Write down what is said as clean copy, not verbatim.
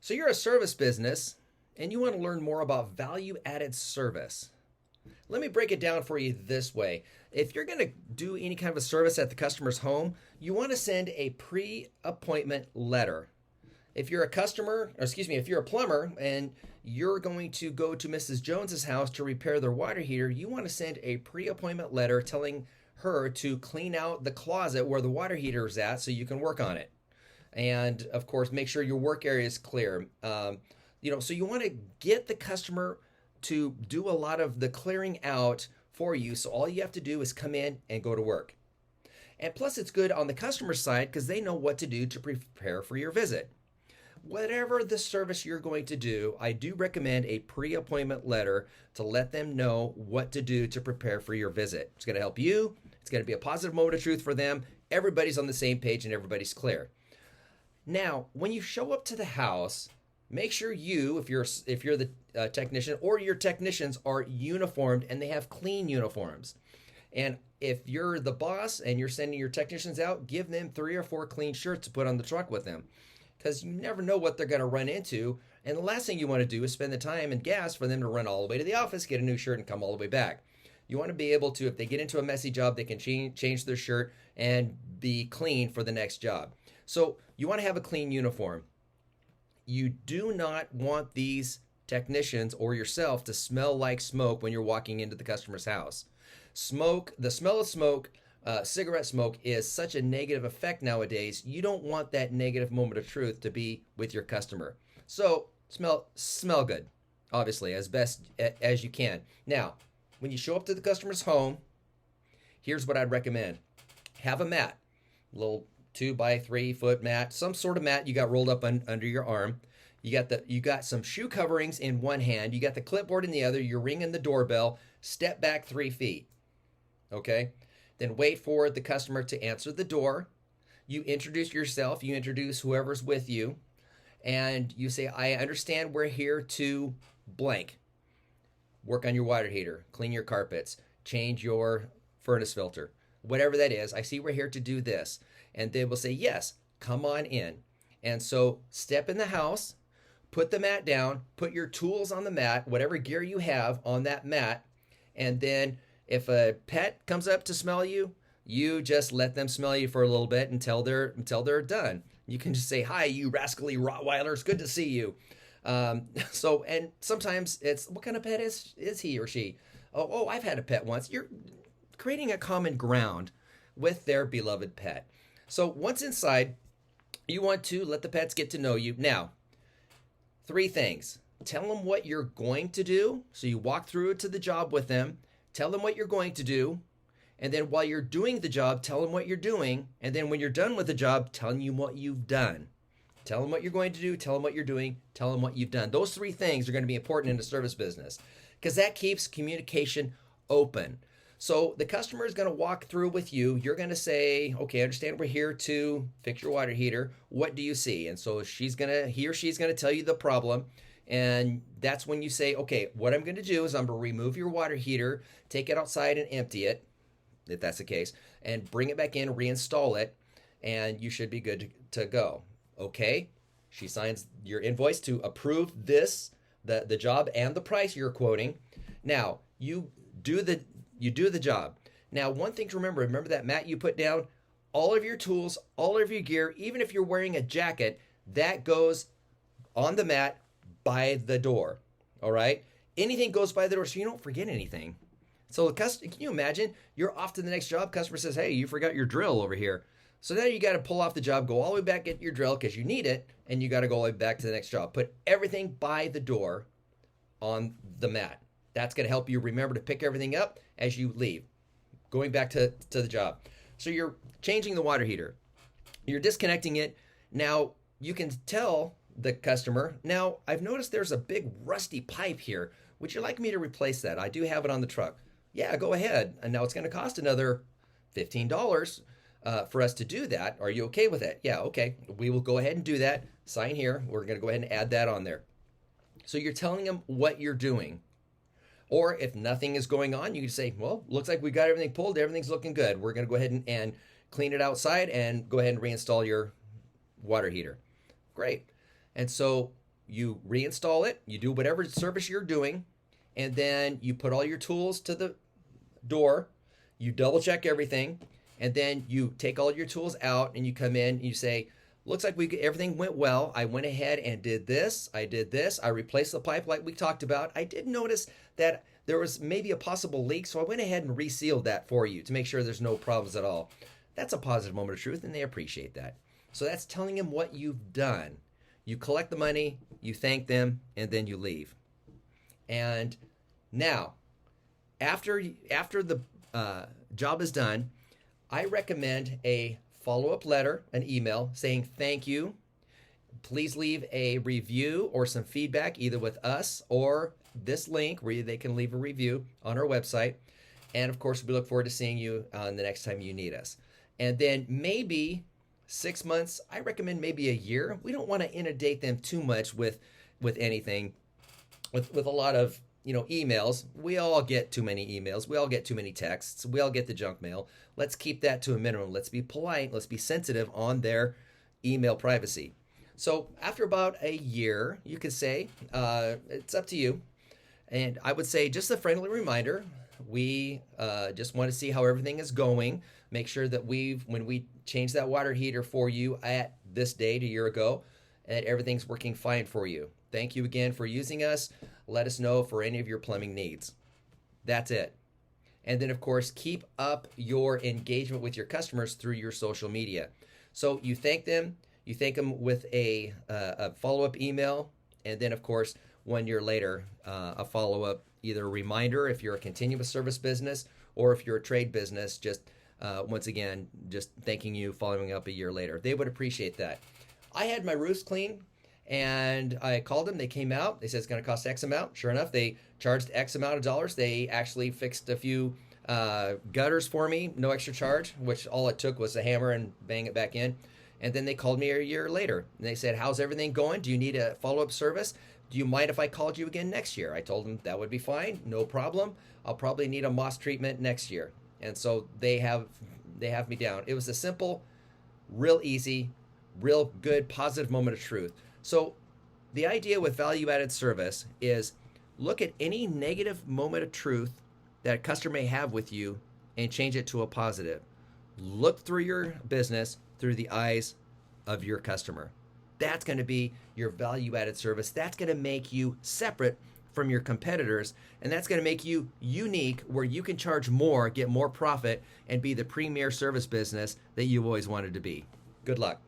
So you're a service business and you want to learn more about value added service. Let me break it down for you this way. If you're going to do any kind of a service at the customer's home, you want to send a pre appointment letter. If you're a customer, or excuse me, if you're a plumber and you're going to go to Mrs. Jones's house to repair their water heater, you want to send a pre appointment letter telling her to clean out the closet where the water heater is at so you can work on it. And of course, make sure your work area is clear. So you want to get the customer to do a lot of the clearing out for you. So all you have to do is come in and go to work. And plus, it's good on the customer side because they know what to do to prepare for your visit. Whatever the service you're going to do, I do recommend a pre appointment letter to let them know what to do to prepare for your visit. It's going to help you, it's going to be a positive moment of truth for them. Everybody's on the same page and everybody's clear. Now, when you show up to the house, make sure you, if you're the technician or your technicians are uniformed and they have clean uniforms. And if you're the boss and you're sending your technicians out, give them 3 or 4 clean shirts to put on the truck with them, because you never know what they're going to run into. And the last thing you want to do is spend the time and gas for them to run all the way to the office, get a new shirt, and come all the way back. You want to be able to, if they get into a messy job, they can change their shirt and be clean for the next job. So you want to have a clean uniform. You do not want these technicians or yourself to smell like smoke when you're walking into the customer's house. The smell of smoke, cigarette smoke is such a negative effect nowadays. You don't want that negative moment of truth to be with your customer. So smell good, obviously, as best as you can. Now, when you show up to the customer's home, here's what I'd recommend. Have a mat, a little 2 by 3 foot mat, some sort of mat you got rolled up under your arm. You got some shoe coverings in one hand. You got the clipboard in the other. You're ringing the doorbell. Step back 3 feet. Okay? Then wait for the customer to answer the door. You introduce yourself. You introduce whoever's with you. And you say, I understand we're here to blank. Work on your water heater. Clean your carpets. Change your furnace filter. Whatever that is. I see we're here to do this. And they will say, yes, come on in. And so step in the house. Put the mat down, put your tools on the mat, whatever gear you have on that mat, and then if a pet comes up to smell you, you just let them smell you for a little bit until they're done. You can just say, hi, you rascally Rottweilers, good to see you. And sometimes it's, what kind of pet is he or she? Oh, I've had a pet once. You're creating a common ground with their beloved pet. So once inside, you want to let the pets get to know you. Now, 3 things. Tell them what you're going to do. So you walk through to the job with them. Tell them what you're going to do. And then while you're doing the job, tell them what you're doing. And then when you're done with the job, tell them what you've done. Tell them what you're going to do. Tell them what you're doing. Tell them what you've done. Those 3 things are going to be important in the service business because that keeps communication open. So the customer is going to walk through with you. You're going to say, okay, I understand we're here to fix your water heater. What do you see? And so he or she's going to tell you the problem. And that's when you say, okay, what I'm going to do is I'm going to remove your water heater, take it outside and empty it, if that's the case, and bring it back in, reinstall it, and you should be good to go. Okay? She signs your invoice to approve the job and the price you're quoting. Now, you do the job. Now, one thing to remember that mat you put down, all of your tools, all of your gear, even if you're wearing a jacket, that goes on the mat by the door. All right? Anything goes by the door so you don't forget anything. So can you imagine? You're off to the next job. Customer says, hey, you forgot your drill over here. So now you got to pull off the job, go all the way back, get your drill because you need it, and you got to go all the way back to the next job. Put everything by the door on the mat. That's going to help you remember to pick everything up as you leave, going back to the job. So you're changing the water heater. You're disconnecting it. Now, you can tell the customer, now, I've noticed there's a big rusty pipe here. Would you like me to replace that? I do have it on the truck. Yeah, go ahead. And now it's going to cost another $15 for us to do that. Are you okay with that? Yeah, okay. We will go ahead and do that. Sign here. We're going to go ahead and add that on there. So you're telling them what you're doing. Or if nothing is going on, you can say, well, looks like we got everything pulled. Everything's looking good. We're going to go ahead and clean it outside and go ahead and reinstall your water heater. Great. And so you reinstall it, you do whatever service you're doing, and then you put all your tools to the door, you double check everything, and then you take all your tools out and you come in and you say, looks like everything went well. I went ahead and did this. I did this. I replaced the pipe like we talked about. I did notice that there was maybe a possible leak, so I went ahead and resealed that for you to make sure there's no problems at all. That's a positive moment of truth, and they appreciate that. So that's telling them what you've done. You collect the money, you thank them, and then you leave. And now, after the job is done, I recommend a follow-up letter, an email saying thank you. Please leave a review or some feedback either with us or this link where they can leave a review on our website. And of course, we look forward to seeing you the next time you need us. And then maybe 6 months, I recommend maybe a year. We don't want to inundate them too much with anything, with a lot of emails. We all get too many emails. We all get too many texts. We all get the junk mail. Let's keep that to a minimum. Let's be polite. Let's be sensitive on their email privacy. So after about a year, you could say, it's up to you. And I would say just a friendly reminder, we just want to see how everything is going. Make sure that when we change that water heater for you at this date a year ago, that everything's working fine for you. Thank you again for using us. Let us know for any of your plumbing needs. That's it. And then, of course, keep up your engagement with your customers through your social media. So you thank them. You thank them with a follow-up email. And then, of course, 1 year later, a follow-up, either a reminder if you're a continuous service business or if you're a trade business, just once again, just thanking you, following up a year later. They would appreciate that. I had my roofs cleaned. And I called them. They came out. They said it's going to cost X amount. Sure enough, they charged X amount of dollars. They actually fixed a few gutters for me, no extra charge, which all it took was a hammer and bang it back in. And then they called me a year later. And they said, how's everything going? Do you need a follow-up service? Do you mind if I called you again next year? I told them that would be fine. No problem. I'll probably need a moss treatment next year. And so they have me down. It was a simple, real easy, real good, positive moment of truth. So the idea with value-added service is look at any negative moment of truth that a customer may have with you and change it to a positive. Look through your business through the eyes of your customer. That's going to be your value-added service. That's going to make you separate from your competitors, and that's going to make you unique where you can charge more, get more profit, and be the premier service business that you always wanted to be. Good luck.